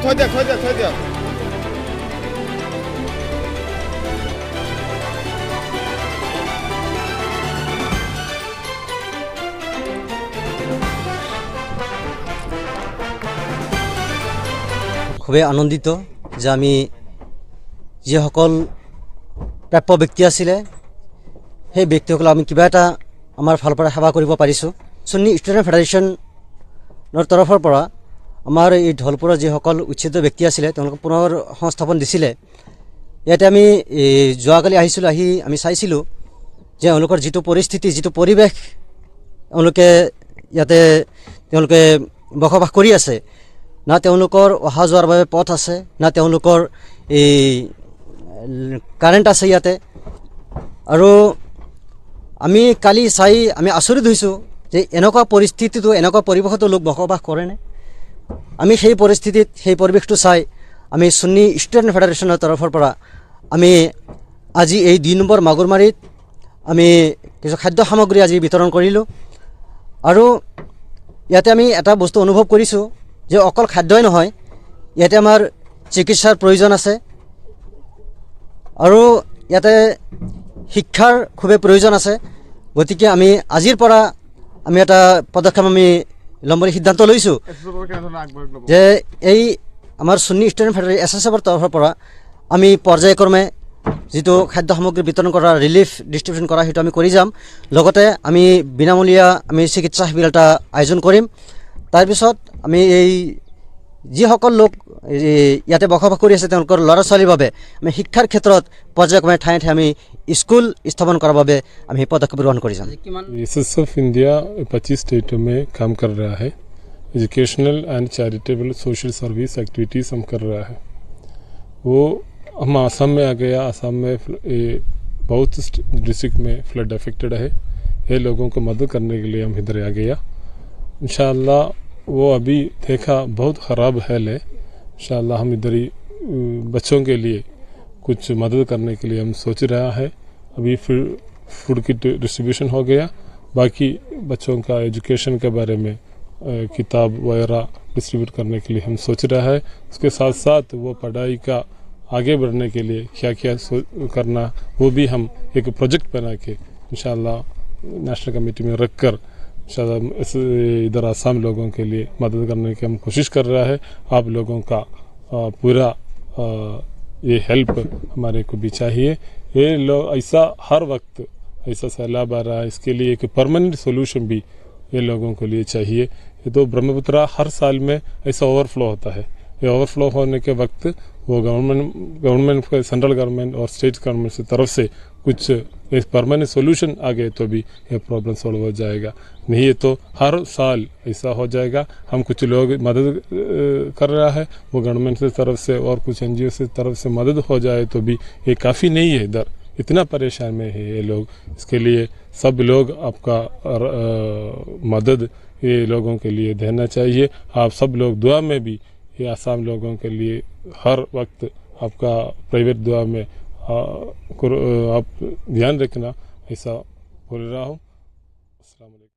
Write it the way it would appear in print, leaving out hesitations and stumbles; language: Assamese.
থৈ দিয়ক থৈ দিয়ক থৈ দিয়ক। খুবই আনন্দিত যে আমি যিসকল প্ৰাপ্য ব্যক্তি আছিলে সেই ব্যক্তিসকলক আমি কিবা এটা আমাৰ ফালৰ পৰা সেৱা কৰিব পাৰিছোঁ। সুন্নী ষ্টুডেণ্ট ফেডাৰেশ্যনৰ তৰফৰ পৰা আমাৰ এই ঢলপুৰৰ যিসকল উচ্ছেদিত ব্যক্তি আছিলে তেওঁলোকক পুনৰ সংস্থাপন দিছিলে। ইয়াতে আমি যোৱাকালি আহিছিলোঁ, আহি আমি চাইছিলোঁ যে তেওঁলোকৰ যিটো পৰিস্থিতি, যিটো পৰিৱেশ তেওঁলোকে বসবাস কৰি আছে, না তেওঁলোকৰ অহা যোৱাৰ বাবে পথ আছে, না তেওঁলোকৰ এই কাৰেণ্ট আছে ইয়াতে। আৰু আমি কালি চাই আমি আচৰিত হৈছোঁ যে এনেকুৱা পৰিস্থিতিটো, এনেকুৱা পৰিৱেশতো লোক বসবাস কৰেনে। আমি সেই পৰিস্থিতিত, সেই পৰিৱেশটো চাই আমি সুন্নী ষ্টুডেণ্ট ফেডাৰেশ্যনৰ তৰফৰ পৰা আমি আজি এই 2 নম্বৰ মাগুৰমাৰীত আমি কিছু খাদ্য সামগ্ৰী আজি বিতৰণ কৰিলোঁ। আৰু ইয়াতে আমি এটা বস্তু অনুভৱ কৰিছোঁ যে অকল খাদ্যই নহয়, ইয়াতে আমাৰ চিকিৎসাৰ প্ৰয়োজন আছে আৰু ইয়াতে শিক্ষাৰ খুবেই প্ৰয়োজন আছে। গতিকে আমি আজিৰ পৰা আমি এটা পদক্ষেপ আমি ল'ম বুলি সিদ্ধান্ত লৈছোঁ যে এই আমাৰ সুন্নী ষ্টুডেণ্ট ফেডাৰেশ্যন SSFৰ তৰফৰ পৰা আমি পৰ্যায়ক্ৰমে যিটো খাদ্য সামগ্ৰী বিতৰণ কৰা, ৰিলিফ ডিষ্ট্ৰিবিউশ্যন কৰা, সেইটো আমি কৰি যাম। লগতে আমি বিনামূলীয়া আমি চিকিৎসা শিবিৰ এটা আয়োজন কৰিম। তাৰপিছত আমি এই যিসকল লোক ইয়াতে বসবাস কৰি আছে তেওঁলোকৰ ল'ৰা ছোৱালীৰ বাবে আমি শিক্ষাৰ ক্ষেত্ৰত পৰ্যায়ক্ৰমে ঠায়ে ঠায়ে আমি স্কুল স্থাপন কৰাৰ বাবে আমি পদক্ষেপ গ্ৰহণ কৰি যাম। SSF इंडिया 25 स्टेटों में काम कर रहा है। Educational and charitable social service activities हम कर रहा है। वो हम आसाम में आ गया। आसाम में बहुत डिस्ट्रिक्ट में फ्लड अफेक्टेड है। ये लोगों को मदद करने के लिए हम इधर आ गया। इंशाअल्लाह वो अभी देखा बहुत ख़राब हाल है। इंशाअल्लाह हम इधर ही बच्चों के लिए कुछ मदद करने के लिए हम सोच रहा है। अभी फूड की डिस्ट्रीब्यूशन हो गया, बाकी बच्चों का एजुकेशन के बारे में किताब वगैरह डिस्ट्रीब्यूट करने के लिए हम सोच रहा है। उसके साथ साथ वो पढ़ाई का आगे बढ़ने के लिए क्या क्या करना, वो भी हम एक प्रोजेक्ट बना के इंशाअल्लाह नेशनल कमेटी में रख कर इधर आसाम लोगों के लिए मदद करने की हम कोशिश कर रहा है। आप लोगों का पूरा ये हेल्प हमारे को भी चाहिए। ये लोग ऐसा हर वक्त ऐसा सैलाब आ रहा है, इसके लिए एक परमानेंट सोल्यूशन भी ये लोगों को लिए चाहिए। ये तो ब्रह्मपुत्रा हर साल में ऐसा ओवरफ्लो होता है। ये ओवरफ्लो होने के वक्त वो गवर्नमेंट सेंट्रल गवर्नमेंट और स्टेट गवर्नमेंट की तरफ से कुछ एक परमानेंट सोल्यूशन आ गए तो भी ये प्रॉब्लम सॉल्व हो जाएगा। नहीं है तो हर साल ऐसा हो जाएगा। हम कुछ लोग मदद कर रहा है, वो गवर्नमेंट की तरफ से और कुछ NGO से तरफ से मदद हो जाए तो भी ये काफ़ी नहीं है। इधर इतना परेशान में है ये लोग। इसके लिए सब लोग आपका मदद ये लोगों के लिए देना चाहिए। आप सब लोग दुआ में भी ये आसाम लोगों के लिए हर वक्त आपका प्राइवेट दुआ में आप ध्यान रखना, ऐसा बोल रहा हूँ। अस्सलाम वालेकुम।